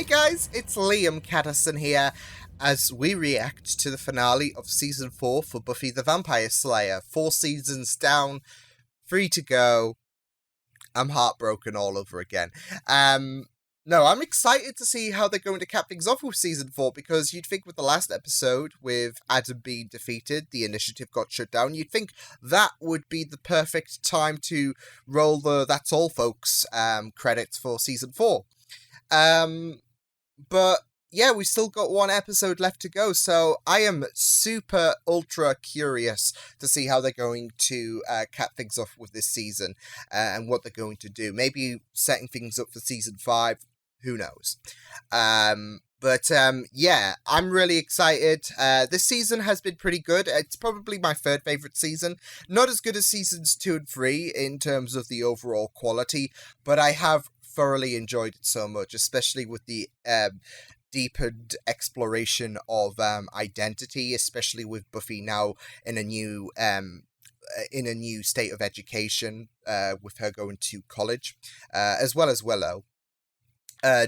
Hey guys, it's Liam Caddison here, as we react to the finale of Season 4 for Buffy the Vampire Slayer. 4 seasons down, 3 to go. I'm heartbroken all over again. No, I'm excited to see how they're going to cap things off with Season 4, because you'd think with the last episode, with Adam being defeated, the initiative got shut down, you'd think that would be the perfect time to roll the That's All Folks credits for Season 4. But yeah, we still got 1 episode left to go, so I am super ultra curious to see how they're going to cap things off with this season and what they're going to do. Maybe setting things up for Season 5, who knows. Yeah, I'm really excited. This season has been pretty good. It's probably my 3rd favourite season. Not as good as Seasons 2 and 3 in terms of the overall quality, but I have thoroughly enjoyed it so much, especially with the deepened exploration of identity, especially with Buffy now in a new state of education, with her going to college, as well as Willow.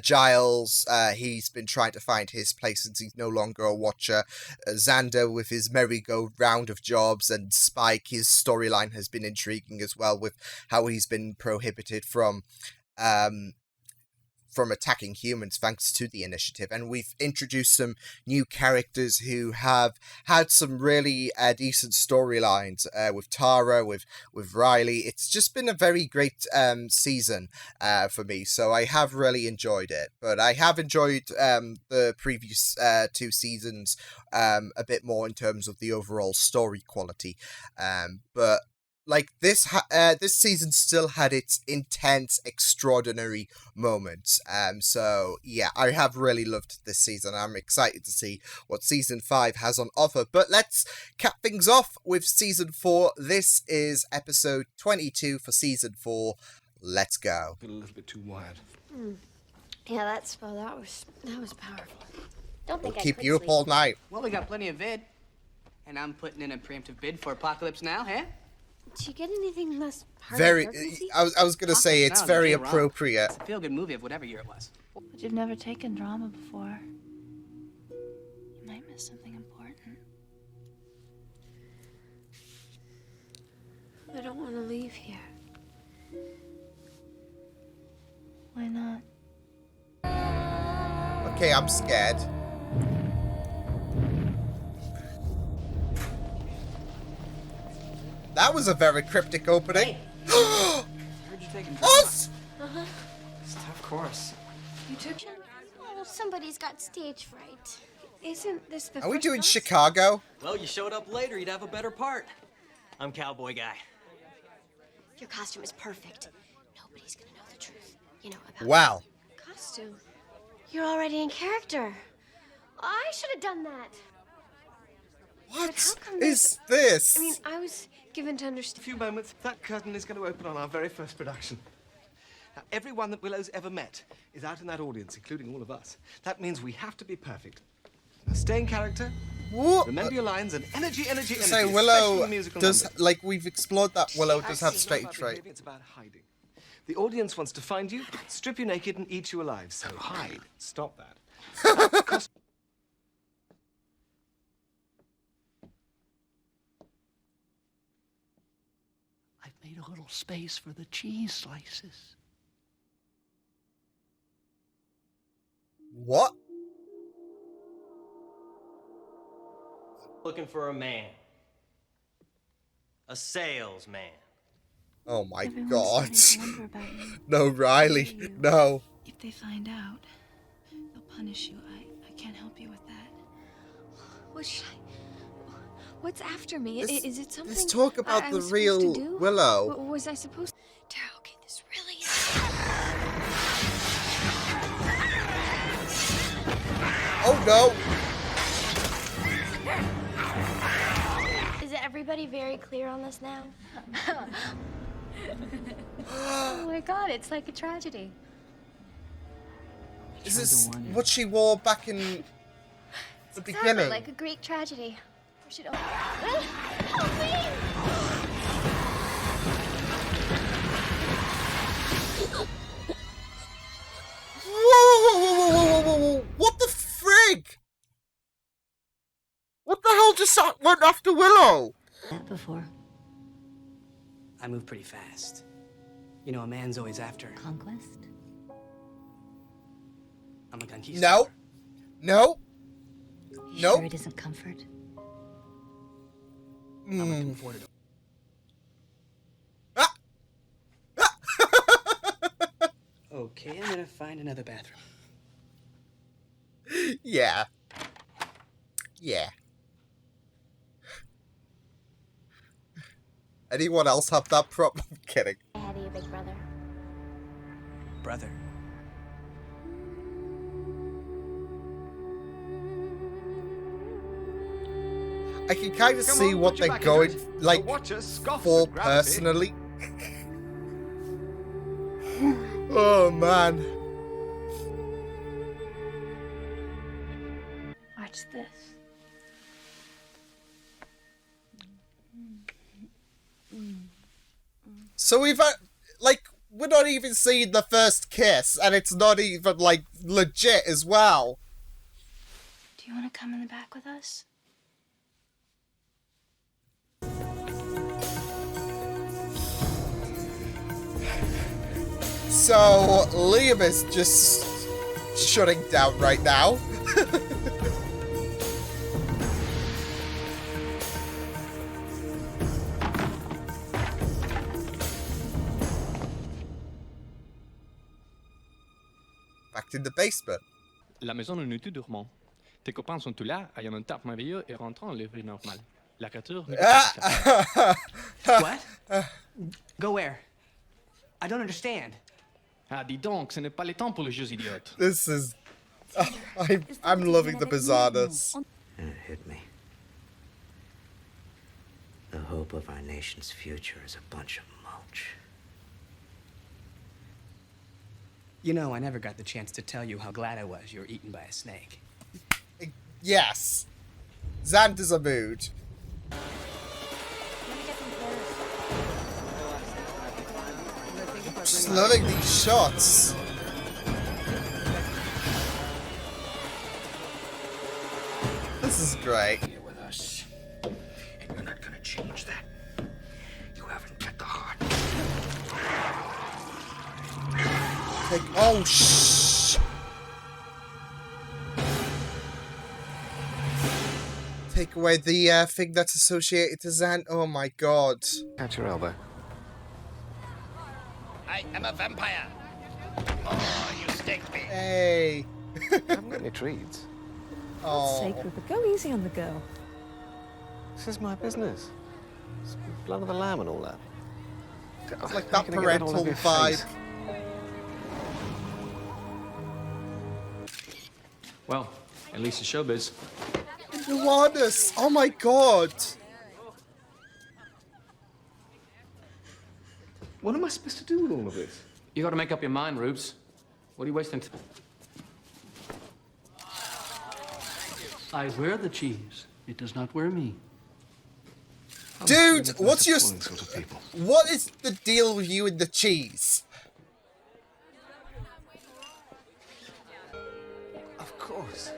Giles, he's been trying to find his place since he's no longer a watcher. Xander with his merry-go-round of jobs, and Spike, his storyline has been intriguing as well, with how he's been prohibited from attacking humans thanks to the initiative. And we've introduced some new characters who have had some really decent storylines, with Tara, with Riley. It's just been a very great season for me, so I have really enjoyed it. But I have enjoyed the previous 2 seasons a bit more in terms of the overall story quality. But like this season still had its intense, extraordinary moments. So yeah, I have really loved this season. I'm excited to see what Season 5 has on offer. But let's cap things off with Season 4. This is episode 22 for Season 4. Let's go. A little bit too wired. Yeah, that spell, that was powerful. Don't We'll think I keep could you up sleep. all night. Well, we got plenty of vid. And I'm putting in a preemptive bid for Apocalypse Now, huh? Did you get anything less Very, I was gonna say it's No, very you're wrong. appropriate. It's a feel-good movie of whatever year it was. But you've never taken drama before. You might miss something important. I don't want to leave here. Why not? Okay, I'm scared. That was a very cryptic opening. Heard you taking Us! Of course. You took... Oh, somebody's got stage fright. Isn't this the Are we first doing class? Chicago? Well, you showed up later. You'd have a better part. I'm Cowboy Guy. Your costume is perfect. Nobody's gonna know the truth. You know about Wow. Costume. You're already in character. I should have done that. What how come is this? I mean, I was given to A understand... few moments, that curtain is going to open on our very first production. Now, everyone that Willow's ever met is out in that audience, including all of us. That means we have to be perfect. Now, stay in character, What? remember your lines, and energy. Say especially Willow in musical does, numbers. like, we've explored that Willow does have It's not straight about trait. behavior, it's about hiding. The audience wants to find you, strip you naked, and eat you alive. So hide. Stop that. I've made a little space for the cheese slices. What? Looking for a man. A salesman. Oh my Everyone's god. starting to wonder about you. No, Riley. No. If they find out, they'll punish you. I can't help you with that. What should I... What's after me? Let's- Is it something... let's talk about I the was supposed real to do? Willow. Was I supposed... Tara, okay, this really is... Oh no. Is everybody very clear on this now? Oh my god, it's like a tragedy. Is this what she wore back in the Exactly, beginning? like a Greek tragedy. We should all... Help me! Whoa, whoa, whoa, whoa, whoa, whoa, just went after Willow. That before. I move pretty fast. You know, a man's always after. Conquest? I'm a conquistador. No. You Nope. sure it isn't comfort? I'm a comfortador. Okay, I'm gonna find another bathroom. Yeah. Anyone else have that problem? I'm kidding. I have you, big brother. Brother. I can kind of Come see on, what put your they're back into going it. like You'll watch us scoff for at gravity. personally. Oh man. Watch this. So we've like we're not even seeing the first kiss, and it's not even like legit as well. Do you want to come in the back with us? So Liam is just shutting down right now. Back in the basement. La maison de nous tous dormons. Tes copains sont tous là, ayant un taf merveilleux et rentrant en livrée normale. La créature n'est pas What? Go where? I don't understand. Ah, dis donc, ce n'est pas le temps pour les jeux idiotes. This is. I'm loving the bizarreness. And it hit me. The hope of our nation's future is a bunch of mulch. You know, I never got the chance to tell you how glad I was you were eaten by a snake. Yes. Xander's a mood. Just loving these shots. This is great. Here with us. And you're not gonna change that. You haven't got the heart. Oh, shh. Take away the thing that's associated to Xan. Oh my god. Catch your elbow. I am a vampire. Oh, you stink me. Hey. I haven't got any treats. Oh. Sacred, but go easy on the girl. This is my business. It's blood of the lamb and all that. It's like that parental vibe. Well, at least it's showbiz. Johannes! Oh my god! What am I supposed to do with all of this? You gotta make up your mind, Rubes. What are you wasting? I wear the cheese. It does not wear me. Dude, what's your... Sort of people. What is the deal with you and the cheese? Of course.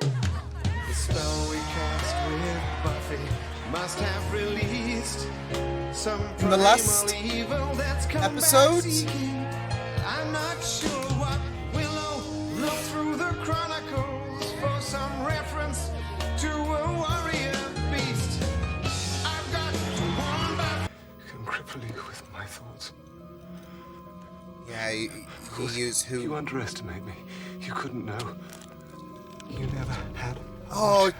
The spell we cast with Buffy must have released some In the last primal evil that's come episode? back seeking. I'm not sure what Willow looked through the chronicles for some reference to a warrior beast. I've got one back. Can cripple you with my thoughts. Yeah, he used who... You underestimate me. You couldn't know. You never had. Oh...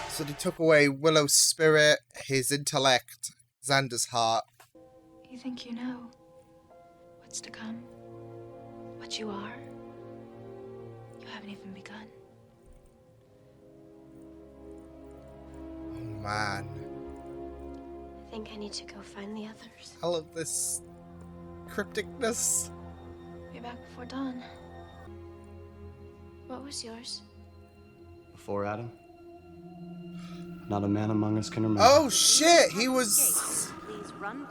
So they took away Willow's spirit, his intellect, Xander's heart. You think you know what's to come? What you are? You haven't even begun. Oh man. I think I need to go find the others. I love this crypticness. Be back before dawn. What was yours? Before Adam? Not a man among us can remember. Oh shit, he was...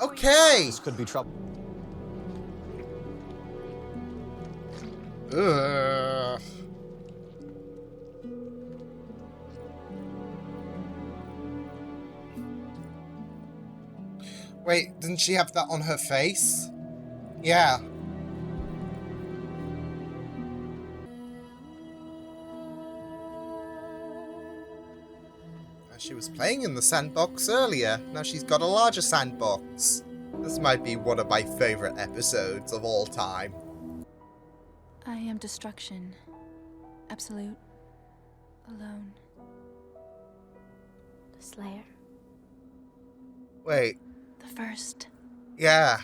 Okay. This could be trouble. Ugh. Wait, didn't she have that on her face? Yeah. She was playing in the sandbox earlier. Now she's got a larger sandbox. This might be one of my favorite episodes of all time. I am destruction. Absolute. Alone. The Slayer. Wait. The first. Yeah.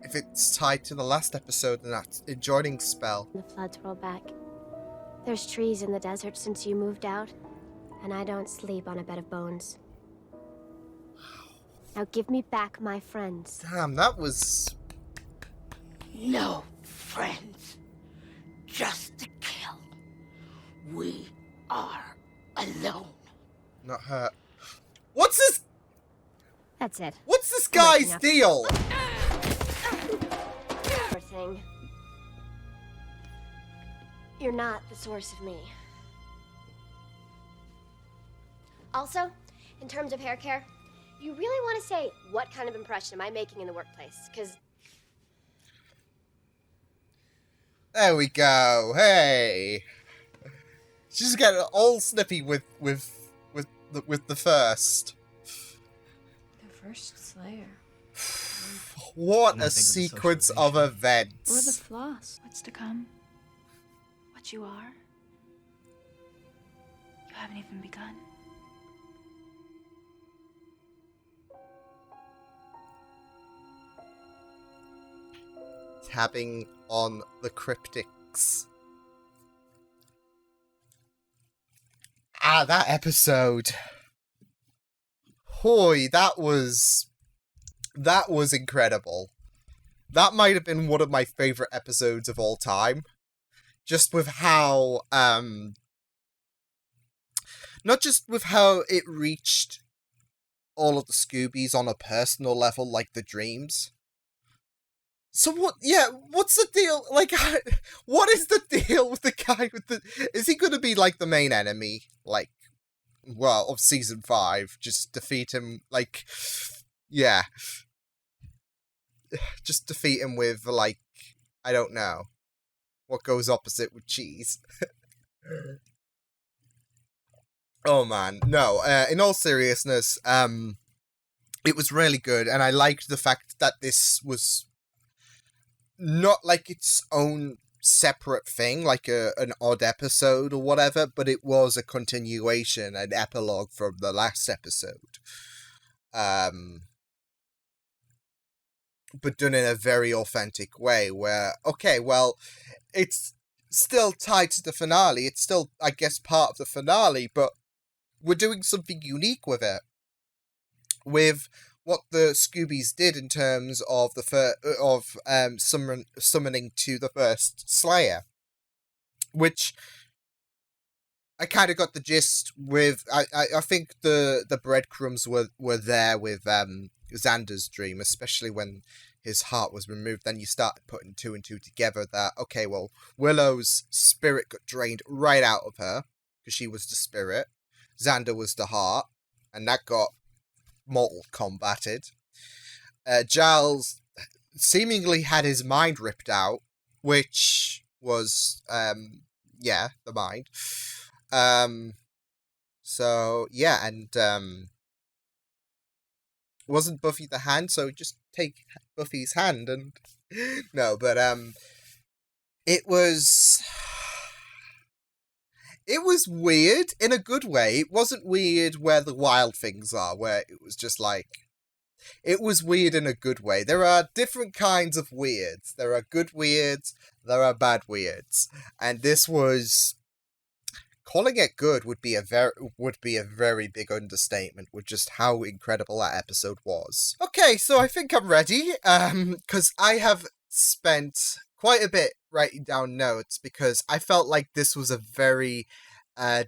If it's tied to the last episode, then that's a joining spell. The floods roll back. There's trees in the desert since you moved out, and I don't sleep on a bed of bones. Now give me back my friends. Damn, that was... No friends. Just to kill. We are alone. Not her. What's this? That's it. What's this guy's deal? Poor thing. You're not the source of me. Also, in terms of hair care, you really want to say what kind of impression am I making in the workplace? Because there we go. Hey, she's getting all snippy with the first. The first Slayer. What a sequence of events. Or the floss. What's to come? What you are? You haven't even begun. Tapping on the cryptics. Ah, that episode. Hoy, that was incredible. That might have been one of my favorite episodes of all time. Just with how, not just with how it reached all of the Scoobies on a personal level, like the dreams. So what's the deal? Like, what is the deal with the guy with the... Is he gonna be, like, the main enemy? Like, well, of Season 5? Just defeat him, like... Yeah. Just defeat him with, like... I don't know. What goes opposite with cheese? Oh, man. No, in all seriousness, it was really good, and I liked the fact that this was... not like its own separate thing, like an odd episode or whatever, but it was a continuation, an epilogue from the last episode. But done in a very authentic way, where, okay, well, it's still tied to the finale, it's still, I guess, part of the finale, but we're doing something unique with it. With what the Scoobies did in terms of summoning to the first Slayer, which I kind of got the gist with. I think the breadcrumbs were there with Xander's dream, especially when his heart was removed. Then you started putting two and two together that, okay, well, Willow's spirit got drained right out of her because she was the spirit. Xander was the heart, and that got mortal combated. Giles seemingly had his mind ripped out, which was, the mind. So, yeah, and, wasn't Buffy the hand, so just take Buffy's hand and... No, but, it was weird in a good way. It wasn't weird where the wild things are, where it was just like... It was weird in a good way. There are different kinds of weirds. There are good weirds, there are bad weirds. And this was... Calling it good would be a very big understatement with just how incredible that episode was. Okay, so I think I'm ready, because I have spent quite a bit writing down notes, because I felt like this was a very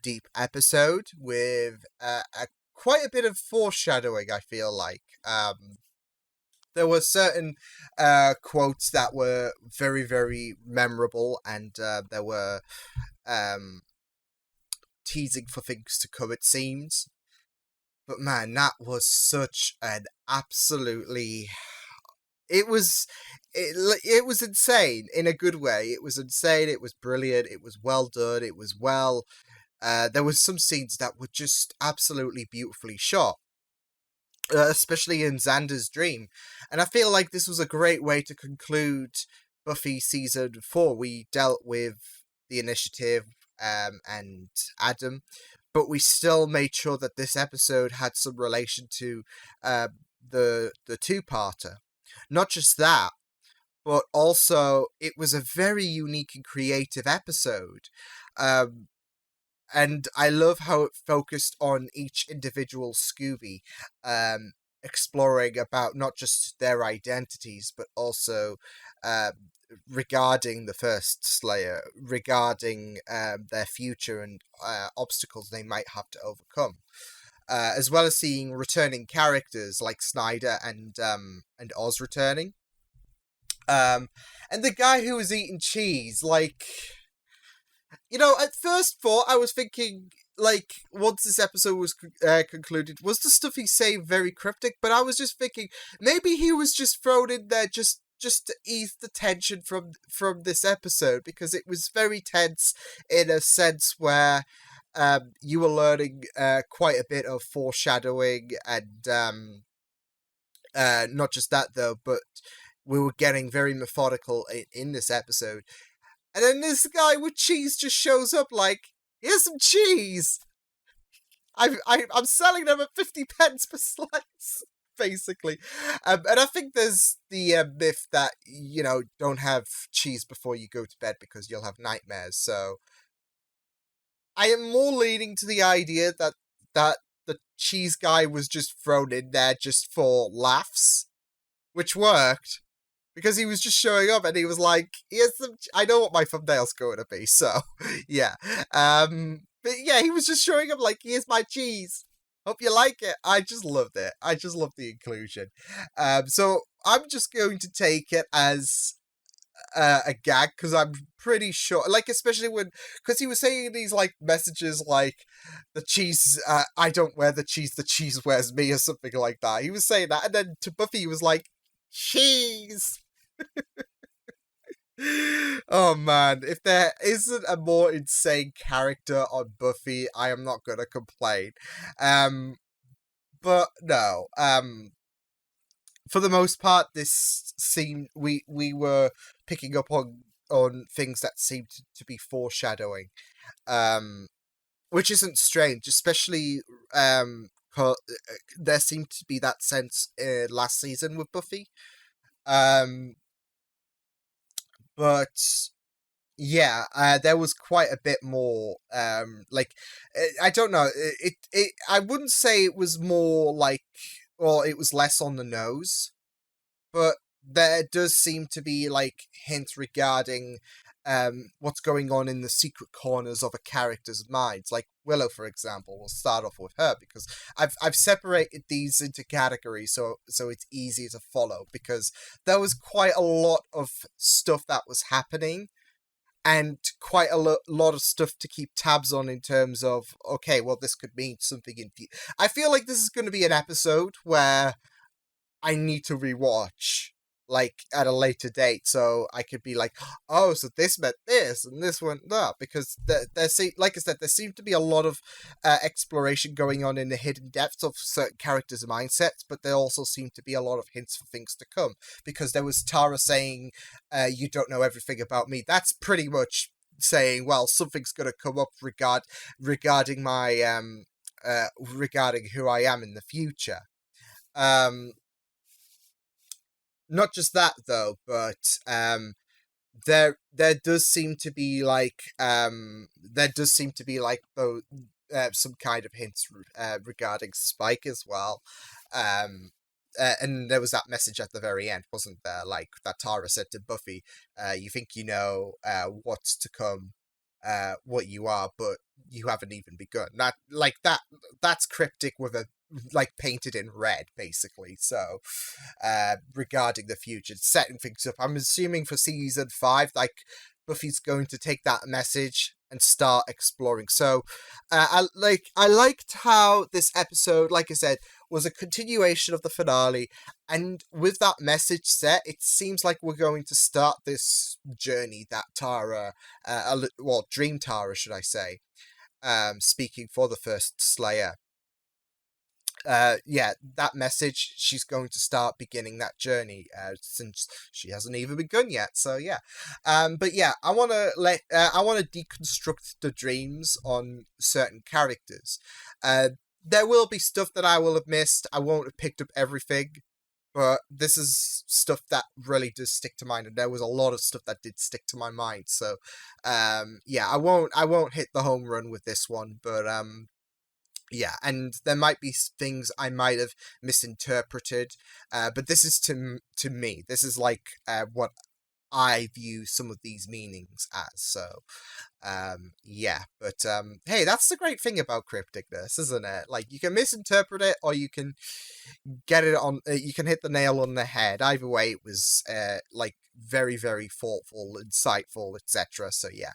deep episode with quite a bit of foreshadowing, I feel like. there were certain quotes that were very, very memorable, and there were teasing for things to come, it seems. But man, that was such an absolutely... It was insane in a good way. It was insane. It was brilliant. It was well done. It was well... there was some scenes that were just absolutely beautifully shot. Especially in Xander's dream. And I feel like this was a great way to conclude Buffy Season 4. We dealt with the Initiative and Adam, but we still made sure that this episode had some relation to the two-parter. Not just that, but also it was a very unique and creative episode. And I love how it focused on each individual Scooby, exploring about not just their identities, but also regarding the first Slayer, regarding their future and obstacles they might have to overcome. As well as seeing returning characters like Snyder and Oz returning. And the guy who was eating cheese, like... You know, at first thought, I was thinking, like, once this episode was concluded, was the stuff he saying very cryptic? But I was just thinking, maybe he was just thrown in there just to ease the tension from this episode, because it was very tense in a sense where you were learning quite a bit of foreshadowing, and not just that, though, but we were getting very methodical in this episode. And then this guy with cheese just shows up like, here's some cheese! I'm selling them at 50 pence per slice, basically. And I think there's the myth that, you know, don't have cheese before you go to bed because you'll have nightmares. So I am more leaning to the idea that the cheese guy was just thrown in there just for laughs, which worked. Because he was just showing up and he was like, here's some... I know what my thumbnail's going to be, so, yeah. But yeah, he was just showing up like, here's my cheese. Hope you like it. I just loved it. I just loved the inclusion. So I'm just going to take it as a gag, because I'm pretty sure, like, especially when... Because he was saying these, like, messages like, the cheese... I don't wear the cheese wears me, or something like that. He was saying that, and then to Buffy he was like, cheese! Oh man, if there isn't a more insane character on Buffy, I am not gonna complain. But no, for the most part, this seemed... We were picking up on things that seemed to be foreshadowing. Which isn't strange, especially there seemed to be that sense last season with Buffy. But yeah, there was quite a bit more. Like, I don't know. I wouldn't say it was more like, or it was less on the nose, but there does seem to be like hints regarding what's going on in the secret corners of a character's minds. Like Willow, for example, we'll start off with her, because I've separated these into categories so it's easier to follow, because there was quite a lot of stuff that was happening, and quite a lot of stuff to keep tabs on in terms of, okay, well, this could mean something in... I feel like this is going to be an episode where I need to rewatch, like, at a later date, so I could be like, oh, so this meant this, and this went that, because like I said, there seemed to be a lot of exploration going on in the hidden depths of certain characters' mindsets, but there also seemed to be a lot of hints for things to come, because there was Tara saying, you don't know everything about me. That's pretty much saying, well, something's gonna come up regarding my, regarding who I am in the future. Not just that, though, but there does seem to be like some kind of hints regarding Spike as well. And there was that message at the very end, wasn't there? Like, that Tara said to Buffy, you think you know what's to come what you are, but you haven't even begun. That's cryptic with a painted in red, basically. So, regarding the future, setting things up. I'm assuming for season 5, Buffy's going to take that message and start exploring. So, I liked how this episode, like I said, was a continuation of the finale, and with that message set, it seems like we're going to start this journey that Tara, Dream Tara, should I say, speaking for the first Slayer. That message, she's going to start beginning that journey, since she hasn't even begun yet. So yeah, but yeah, I want to deconstruct the dreams on certain characters. There will be stuff that I will have missed. I won't have picked up everything, but this is stuff that really does stick to mind, and there was a lot of stuff that did stick to my mind. So, yeah, I won't hit the home run with this one, but yeah, and there might be things I might have misinterpreted, but this is to me. This is what I view some of these meanings as. So, yeah, but hey, that's the great thing about crypticness, isn't it? You can misinterpret it, or you can get it on. You can hit the nail on the head. Either way, it was very, very thoughtful, insightful, etc. So yeah,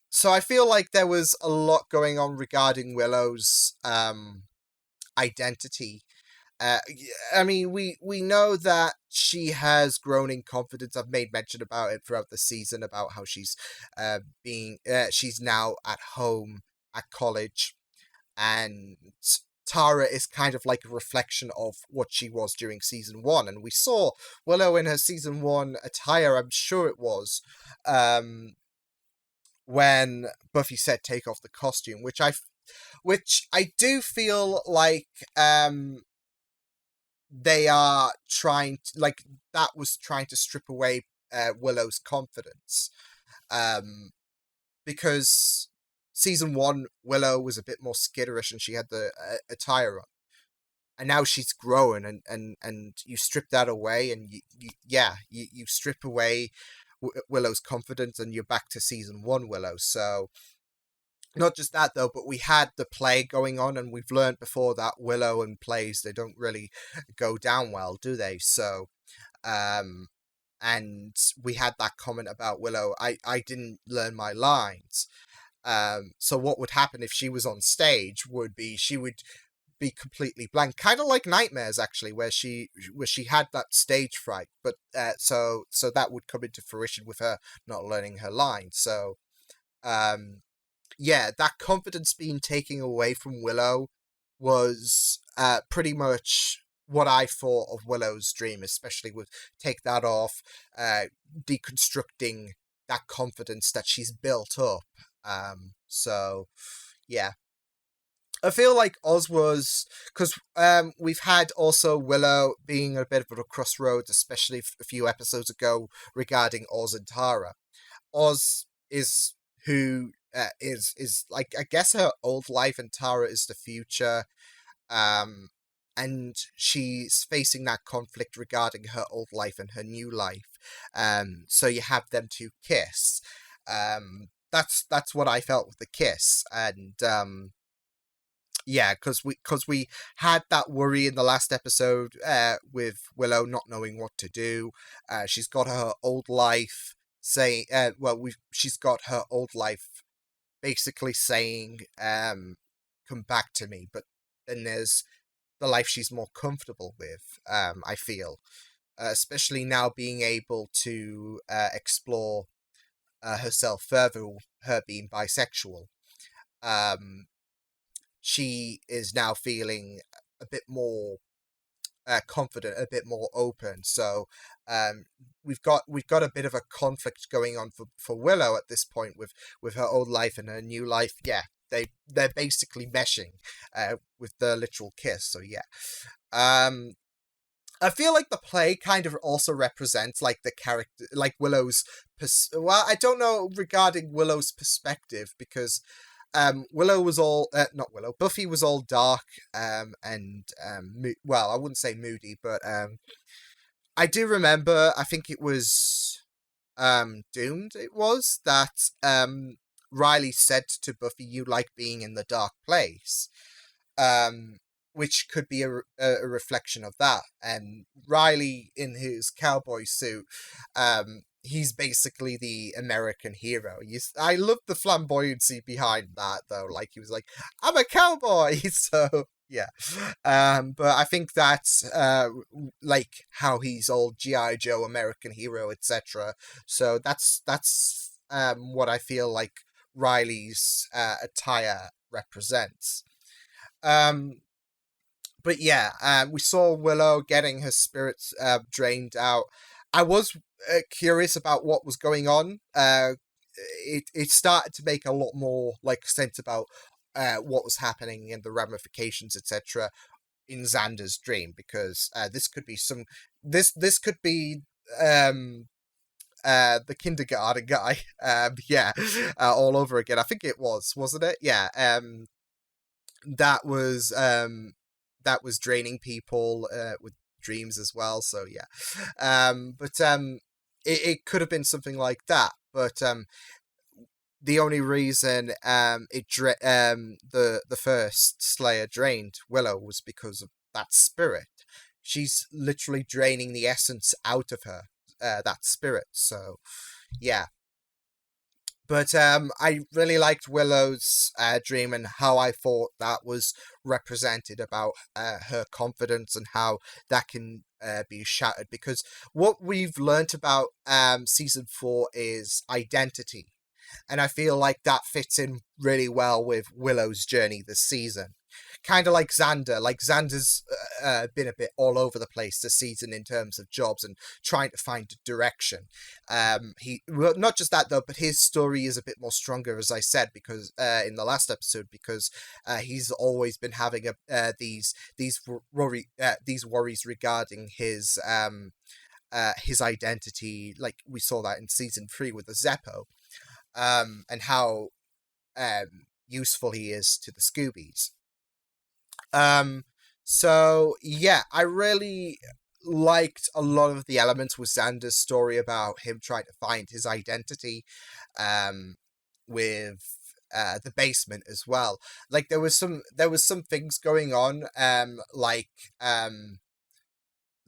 so I feel like there was a lot going on regarding Willow's identity. I mean, we know that she has grown in confidence. I've made mention about it throughout the season, about how she's she's now at home at college, and Tara is kind of like a reflection of what she was during season 1, and we saw Willow in her season 1 attire, I'm sure it was, when Buffy said take off the costume, which I do feel like they are trying to, that was trying to strip away Willow's confidence, because season 1 Willow was a bit more skitterish and she had the attire on, and now she's growing, and you strip that away, and you strip away Willow's confidence, and you're back to season 1 Willow. So not just that though, but we had the play going on, and we've learned before that Willow and plays, they don't really go down well, do they? So and we had that comment about Willow, I didn't learn my lines. So what would happen if she was on stage would be she would be completely blank, kind of like Nightmares, actually, where she had that stage fright, but so that would come into fruition with her not learning her lines. So yeah, that confidence being taken away from Willow was pretty much what I thought of Willow's dream, especially with take that off, deconstructing that confidence that she's built up. So yeah, I feel like Oz was, because we've had also Willow being a bit of a crossroads, especially a few episodes ago, regarding Oz and Tara. Oz is who is like, I guess, her old life, and Tara is the future. And she's facing that conflict regarding her old life and her new life. So you have them two kiss. That's what I felt with the kiss, and yeah, because we had that worry in the last episode with Willow not knowing what to do. She's got her old life saying, she's got her old life basically saying, come back to me, but then there's the life she's more comfortable with, I feel, especially now being able to explore herself further, her being bisexual. She is now feeling a bit more confident, a bit more open. So we've got a bit of a conflict going on for Willow at this point with her old life and her new life. Yeah, they're basically meshing with the literal kiss. So yeah, I feel like the play kind of also represents like the character, like Willow's well, I don't know regarding Willow's perspective, because Willow was all not Willow, Buffy was all dark and well, I wouldn't say moody, but I do remember, I think it was doomed it was that Riley said to Buffy, "You like being in the dark place," which could be a reflection of that. And Riley, in his cowboy suit, he's basically the American hero. I love the flamboyancy behind that, though. Like, he was like, "I'm a cowboy," so yeah. But I think that's like how he's all G.I. Joe, American hero, etc. So that's what I feel like Riley's attire represents. But yeah, we saw Willow getting her spirits drained out. I was curious about what was going on. It started to make a lot more like sense about what was happening and the ramifications, etc. in Xander's dream, because this could be this could be the kindergarten guy, yeah, all over again. I think it wasn't it? Yeah, that was draining people with dreams as well. So yeah, but it could have been something like that. But the only reason the first Slayer drained Willow was because of that spirit. She's literally draining the essence out of her, that spirit. So yeah. But I really liked Willow's dream and how I thought that was represented about her confidence and how that can be shattered. Because what we've learnt about season 4 is identity. And I feel like that fits in really well with Willow's journey this season. Kind of like Xander. Like, Xander's been a bit all over the place this season in terms of jobs and trying to find direction. Well, not just that though, but his story is a bit more stronger, as I said, because in the last episode, because he's always been having these worries regarding his identity. Like, we saw that in season 3 with the Zeppo, and how useful he is to the Scoobies. So yeah, I really liked a lot of the elements with Xander's story about him trying to find his identity, with the basement as well. Like, there was some things going on, like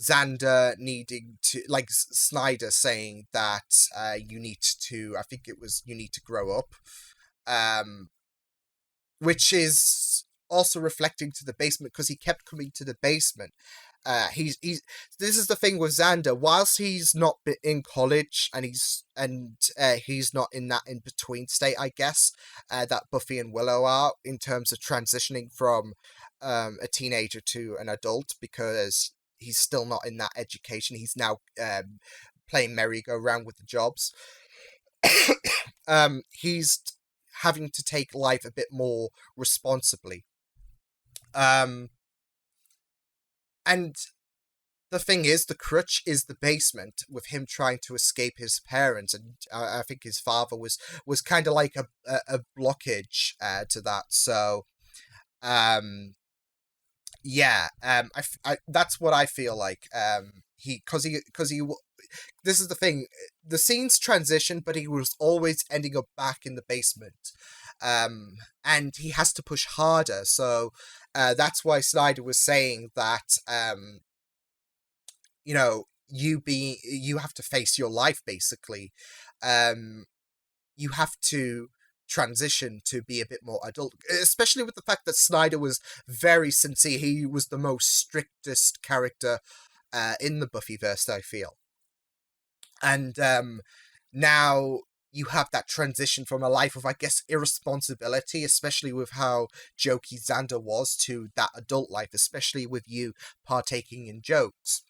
Xander needing to, like, Snyder saying that you need to grow up, which is also reflecting to the basement, because he kept coming to the basement. This is the thing with Xander. Whilst he's not in college and he's not in that in between state, I guess, that Buffy and Willow are, in terms of transitioning from a teenager to an adult, because he's still not in that education. He's now playing merry-go-round with the jobs. He's having to take life a bit more responsibly. And the thing is, the crutch is the basement, with him trying to escape his parents, and I think his father was kind of like a blockage to that. So, yeah, that's what I feel like. Because this is the thing, the scenes transition, but he was always ending up back in the basement. And he has to push harder, so that's why Snyder was saying that, you have to face your life, basically. You have to transition to be a bit more adult, especially with the fact that Snyder was very sincere. He was the most strictest character in the Buffyverse, I feel. And now you have that transition from a life of, I guess, irresponsibility, especially with how jokey Xander was, to that adult life, especially with you partaking in jokes.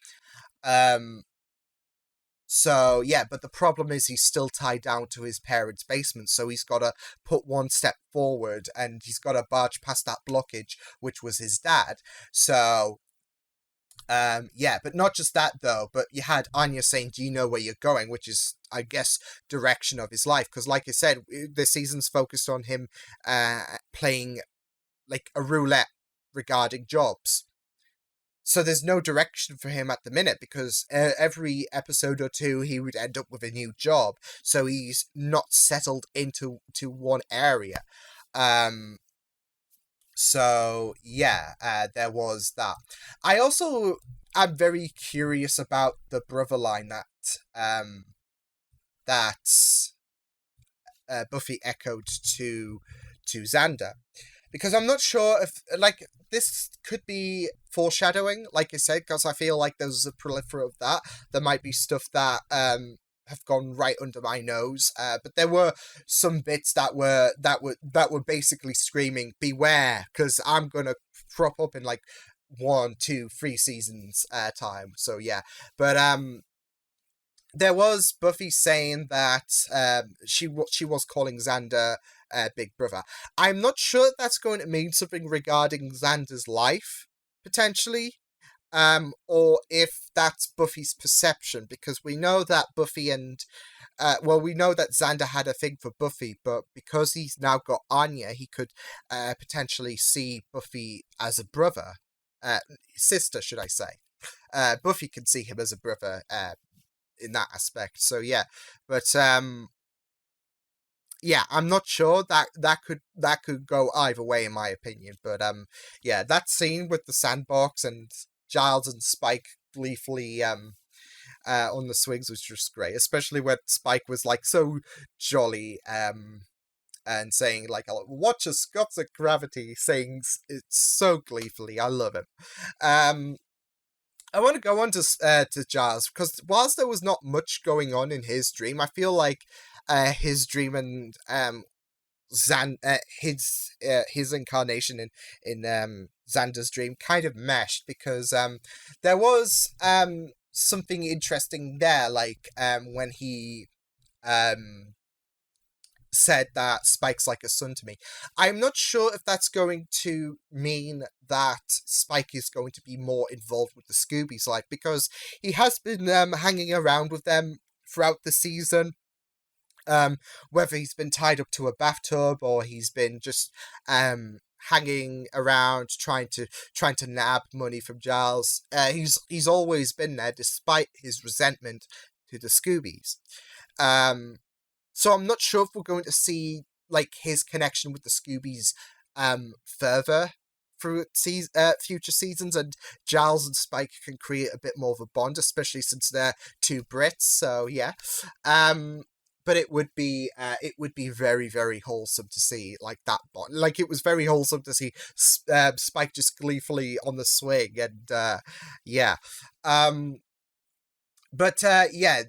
So, yeah, but the problem is he's still tied down to his parents' basement, so he's got to put one step forward, and he's got to barge past that blockage, which was his dad. So, yeah, but not just that, though, but you had Anya saying, "Do you know where you're going?" which is, I guess, direction of his life, because like I said, the season's focused on him playing like a roulette regarding jobs. So there's no direction for him at the minute, because every episode or two he would end up with a new job. So he's not settled into one area. So yeah, there was that. I also am very curious about the brother line that Buffy echoed to Xander, because I'm not sure if, like, this could be foreshadowing, like I said, because I feel like there's a proliferate of that. There might be stuff that have gone right under my nose, but there were some bits that were basically screaming beware, because I'm gonna crop up in like 1, 2, 3 seasons time. So yeah, but there was Buffy saying that she was calling Xander Big Brother. I'm not sure that's going to mean something regarding Xander's life, potentially, or if that's Buffy's perception, because we know that Buffy and we know that Xander had a thing for Buffy, but because he's now got Anya, he could potentially see Buffy as a brother, sister, should I say? Buffy can see him as a brother in that aspect. So yeah, but yeah, I'm not sure, that could go either way in my opinion. But yeah, that scene with the sandbox and Giles and Spike gleefully on the swings was just great, especially when Spike was like so jolly and saying like, watch a Scots of gravity, saying it so gleefully. I love him. I want to go on to Giles, because whilst there was not much going on in his dream, I feel like his dream and his incarnation in Xander's dream kind of meshed, because there was something interesting there, like when he said that Spike's like a son to me. I'm not sure if that's going to mean that Spike is going to be more involved with the Scoobies, like, because he has been hanging around with them throughout the season. Whether he's been tied up to a bathtub or he's been just hanging around trying to nab money from Giles, he's always been there despite his resentment to the Scoobies. So I'm not sure if we're going to see like his connection with the Scoobies further through future seasons, and Giles and Spike can create a bit more of a bond, especially since they're two Brits. So yeah, but it would be very, very wholesome to see like that bond. Like, it was very wholesome to see Spike just gleefully on the swing, and yeah, but yeah.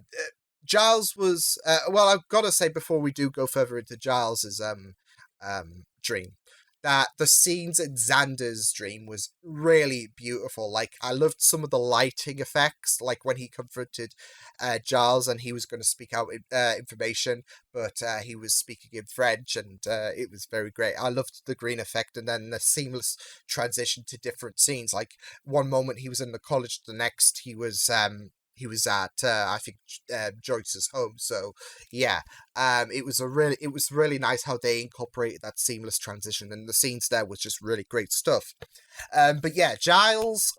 Giles was well, I've got to say before we do go further into Giles's dream, that the scenes in Xander's dream was really beautiful. Like, I loved some of the lighting effects, like when he confronted Giles and he was going to speak out information, but he was speaking in French, and it was very great. I loved the green effect, and then the seamless transition to different scenes. Like, one moment he was in the college, the next he was at I think Joyce's home. So yeah, it was really nice how they incorporated that seamless transition, and the scenes there was just really great stuff. But yeah, Giles,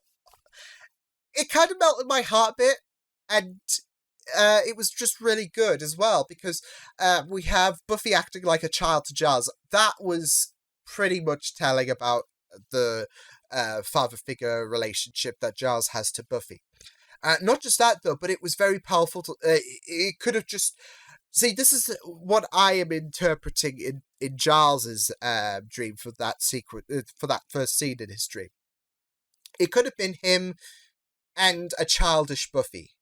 it kind of melted my heart a bit, and it was just really good as well, because we have Buffy acting like a child to Giles. That was pretty much telling about the father figure relationship that Giles has to Buffy. Not just that, though, but it was very powerful. It could have just... See, this is what I am interpreting in Giles's dream for that for that first scene in his dream. It could have been him and a childish Buffy.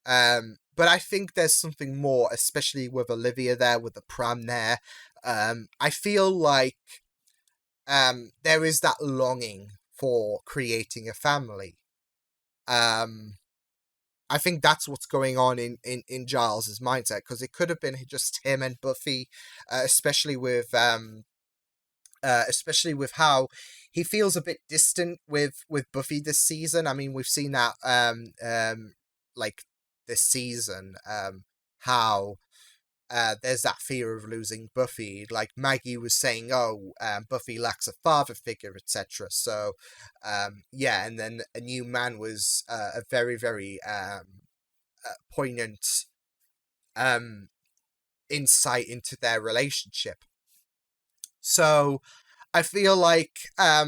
But I think there's something more, especially with Olivia there, with the pram there. I feel like there is that longing for creating a family. I think that's what's going on in Giles's mindset, because it could have been just him and Buffy, especially with how he feels a bit distant with Buffy this season. I mean, we've seen that like this season, how there's that fear of losing Buffy. Like Maggie was saying, oh, Buffy lacks a father figure, etc. So, yeah, and then a new man was a very, very poignant insight into their relationship. So I feel like I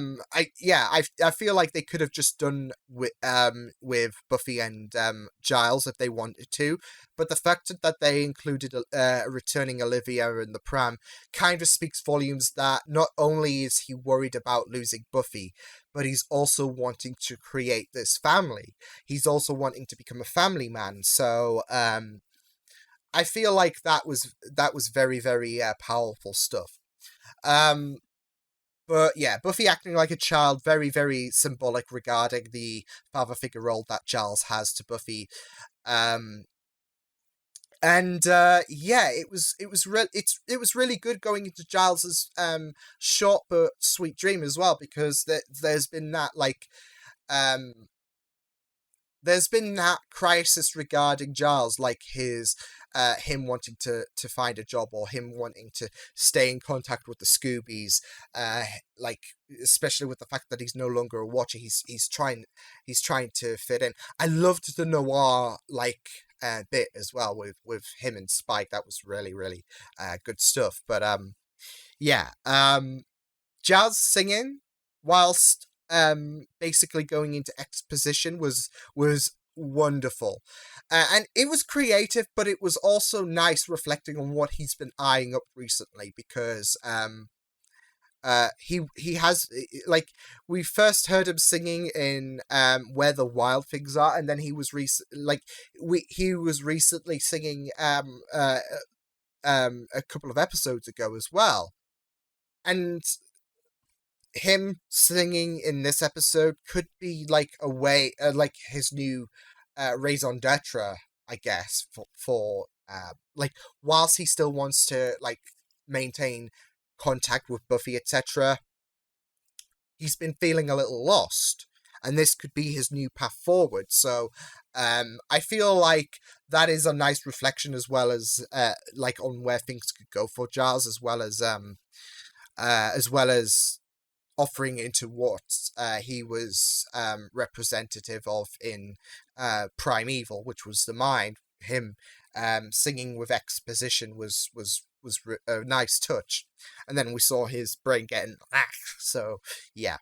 feel like they could have just done with Buffy and Giles if they wanted to, but the fact that they included returning Olivia in the pram kind of speaks volumes that not only is he worried about losing Buffy, but he's also wanting to create this family. He's also wanting to become a family man. So I feel like that was very, very powerful stuff. But yeah, Buffy acting like a child, very, very symbolic regarding the father figure role that Giles has to Buffy. Yeah, it was really good going into Giles's short but sweet dream as well, because there's been that there's been that crisis regarding Giles, like him wanting to find a job, or him wanting to stay in contact with the Scoobies, like especially with the fact that he's no longer a Watcher. He's trying to fit in. I loved the noir bit as well with him and Spike. That was really, really good stuff. But yeah, Giles singing whilst basically going into exposition was wonderful, and it was creative, but it was also nice reflecting on what he's been eyeing up recently, because he has, like, we first heard him singing in Where the Wild Things Are, and then he was recently singing a couple of episodes ago as well, and him singing in this episode could be like a way, like his new raison d'etre, I guess, for like, whilst he still wants to like maintain contact with Buffy, etc. He's been feeling a little lost, and this could be his new path forward. So I feel like that is a nice reflection, as well as like on where things could go for Giles, as well as offering into what he was representative of in Primeval, which was the mind. Him singing with exposition was a nice touch, and then we saw his brain getting so yeah.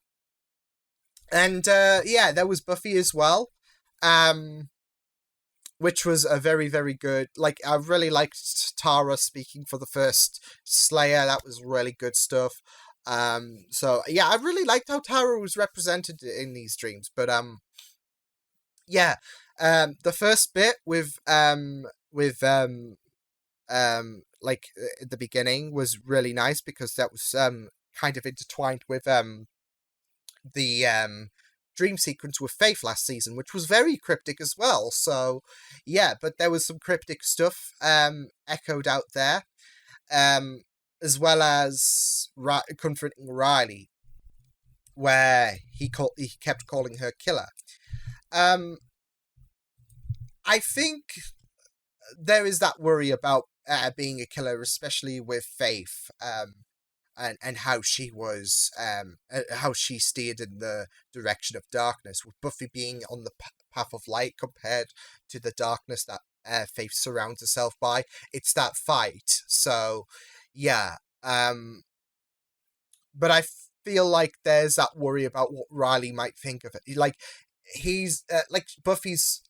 And yeah, there was Buffy as well, which was a very, very good, like, I really liked Tara speaking for the first Slayer. That was really good stuff. So yeah, I really liked how Tara was represented in these dreams. But yeah, the first bit with like at the beginning was really nice, because that was kind of intertwined with the dream sequence with Faith last season, which was very cryptic as well. So yeah, but there was some cryptic stuff echoed out there, as well as confronting Riley, where he kept calling her killer. I think there is that worry about being a killer, especially with Faith, and how she was, how she steered in the direction of darkness, with Buffy being on the path of light compared to the darkness that Faith surrounds herself by. It's that fight. So yeah, but I feel like there's that worry about what Riley might think of it. Like, he's like, Buffy's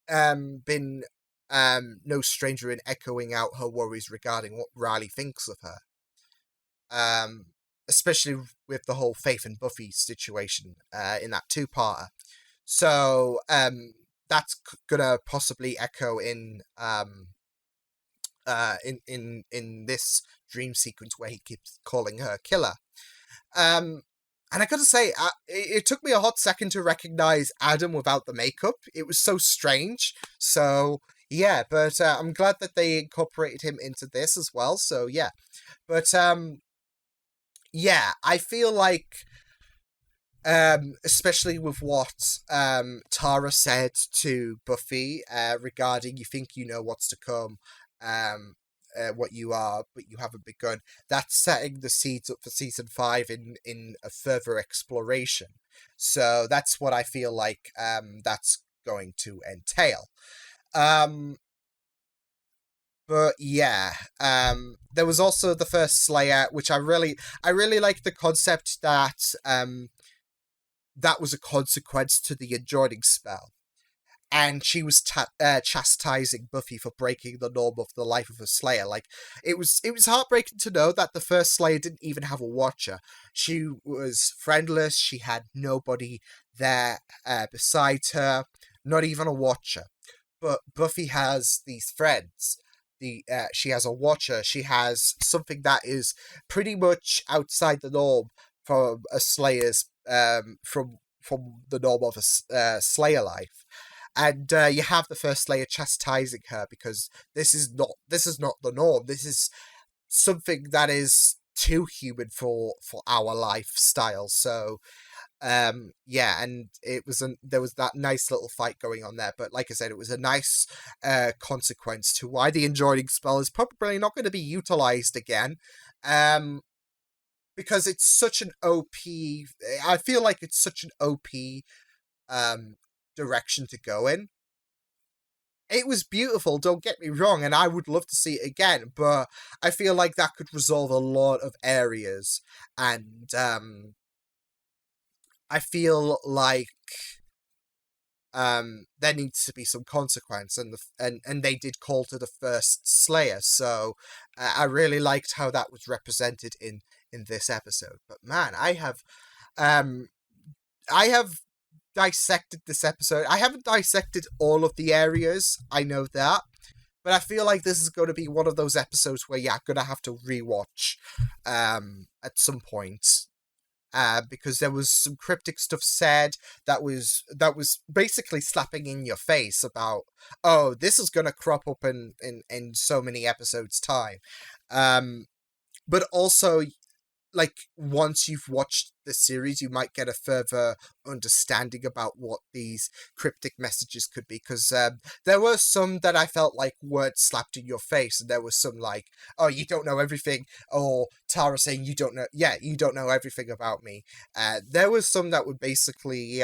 been no stranger in echoing out her worries regarding what Riley thinks of her, especially with the whole Faith and Buffy situation in that two-parter. So that's gonna possibly echo in this dream sequence where he keeps calling her killer. And I gotta say, it took me a hot second to recognize Adam without the makeup. It was so strange. So yeah, but I'm glad that they incorporated him into this as well. So yeah, but yeah, I feel like, especially with what Tara said to Buffy regarding, you think you know what's to come, what you are, but you haven't begun. That's setting the seeds up for season 5 in a further exploration. So that's what I feel like that's going to entail. But yeah, there was also the first Slayer, which I really like the concept that that was a consequence to the enjoining spell. And she was chastising Buffy for breaking the norm of the life of a Slayer. Like, it was heartbreaking to know that the first Slayer didn't even have a watcher. She was friendless. She had nobody there beside her, not even a watcher. But Buffy has these friends. She has a watcher. She has something that is pretty much outside the norm from a Slayer's from the norm of a Slayer life. And you have the first Slayer chastising her because this is not the norm. This is something that is too human for our lifestyle. So yeah, and there was that nice little fight going on there. But like I said, it was a nice consequence to why the enjoining spell is probably not going to be utilized again. Because it's such an OP. I feel like it's such an OP direction to go in. It was beautiful, don't get me wrong, and I would love to see it again, but I feel like that could resolve a lot of areas, and I feel like there needs to be some consequence, and they did call to the first Slayer, so I really liked how that was represented in this episode. But man, I have dissected this episode. I haven't dissected all of the areas, I know that, but I feel like this is going to be one of those episodes where you're going to have to rewatch at some point. Because there was some cryptic stuff said that was basically slapping in your face about, oh, this is going to crop up in so many episodes' time. But also, like, once you've watched the series, you might get a further understanding about what these cryptic messages could be, because there were some that I felt like weren't slapped in your face, and there was some like, oh, you don't know everything, or Tara saying you don't know everything about me. There was some that would basically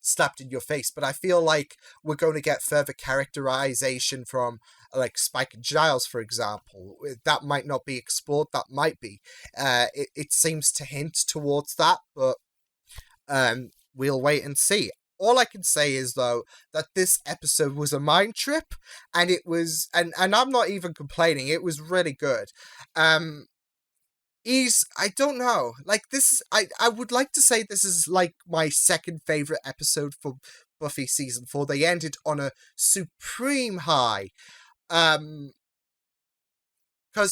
slapped in your face, but I feel like we're going to get further characterization from like Spike and Giles, for example. That might not be explored, that might be. It seems to hint towards that, but we'll wait and see. All I can say is, though, that this episode was a mind trip, and it was, and I'm not even complaining, it was really good. I don't know, like, this, I would like to say this is like my second favorite episode for Buffy season 4. They ended on a supreme high, because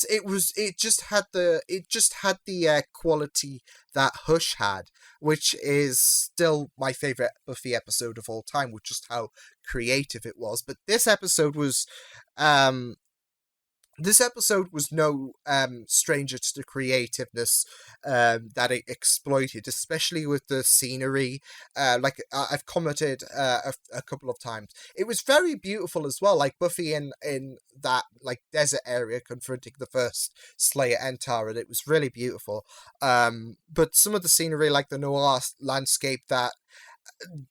it just had the quality that Hush had, which is still my favorite Buffy episode of all time, with just how creative it was. But this episode was no stranger to the creativeness that it exploited, especially with the scenery. Like I've commented a couple of times, it was very beautiful as well. Like Buffy in that like desert area confronting the first Slayer and Tara, it was really beautiful. But some of the scenery, like the noir landscape,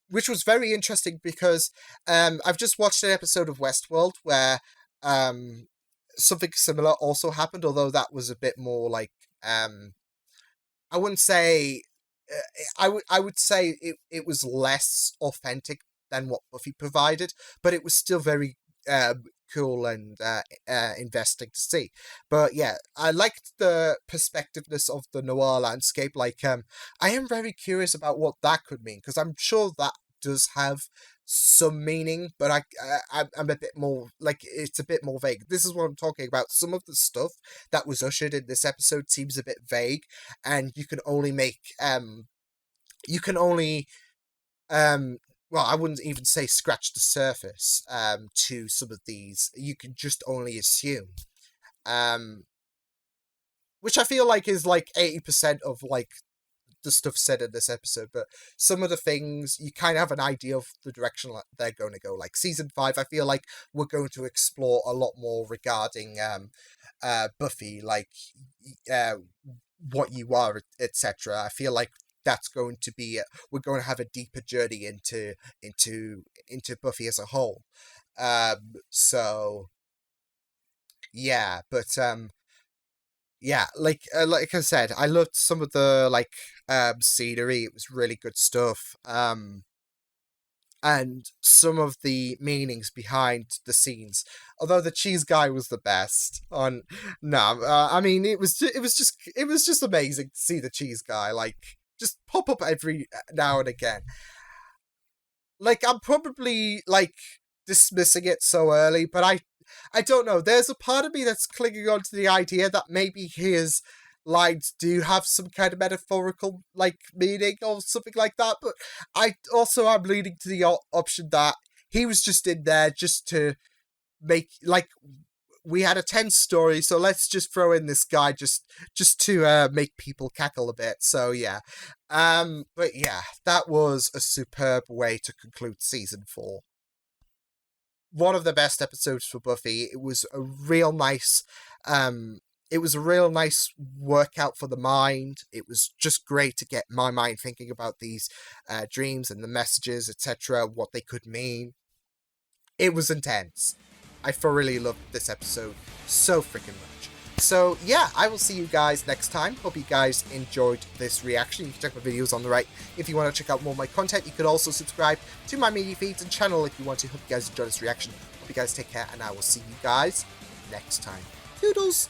which was very interesting, because I've just watched an episode of Westworld where something similar also happened, although that was a bit more like I wouldn't say I would say it was less authentic than what Buffy provided, but it was still very cool and investing to see. But yeah, I liked the perspectiveness of the noir landscape. Like I am very curious about what that could mean, because I'm sure that does have some meaning, but I'm a bit more, like, it's a bit more vague. This is what I'm talking about. Some of the stuff that was ushered in this episode seems a bit vague, and you can only well, I wouldn't even say scratch the surface to some of these. You can just only assume, which I feel like is like 80% of like the stuff said in this episode, but some of the things you kind of have an idea of the direction they're going to go. Like season 5, I feel like we're going to explore a lot more regarding Buffy, like what you are, etc. I feel like that's going to be we're going to have a deeper journey into Buffy as a whole. So yeah, but yeah, like I said, I loved some of the scenery. It was really good stuff. And some of the meanings behind the scenes. Although the cheese guy was the best. I mean, it was just amazing to see the cheese guy just pop up every now and again. Like, I'm probably dismissing it so early, but I don't know. There's a part of me that's clinging on to the idea that maybe his lines do have some kind of metaphorical meaning or something like that, but I'm leaning to the option that he was just in there just to make we had a tense story, so let's just throw in this guy just to make people cackle a bit. So yeah, but yeah, that was a superb way to conclude season 4. One of the best episodes for Buffy. It was a real nice workout for the mind. It was just great to get my mind thinking about these dreams and the messages, etc., what they could mean. It was intense. I thoroughly loved this episode so freaking much. So yeah, I will see you guys next time. Hope you guys enjoyed this reaction. You can check my videos on the right if you want to check out more of my content. You could also subscribe to my media feeds and channel if you want to. Hope you guys enjoyed this reaction. Hope you guys take care, and I will see you guys next time. Toodles!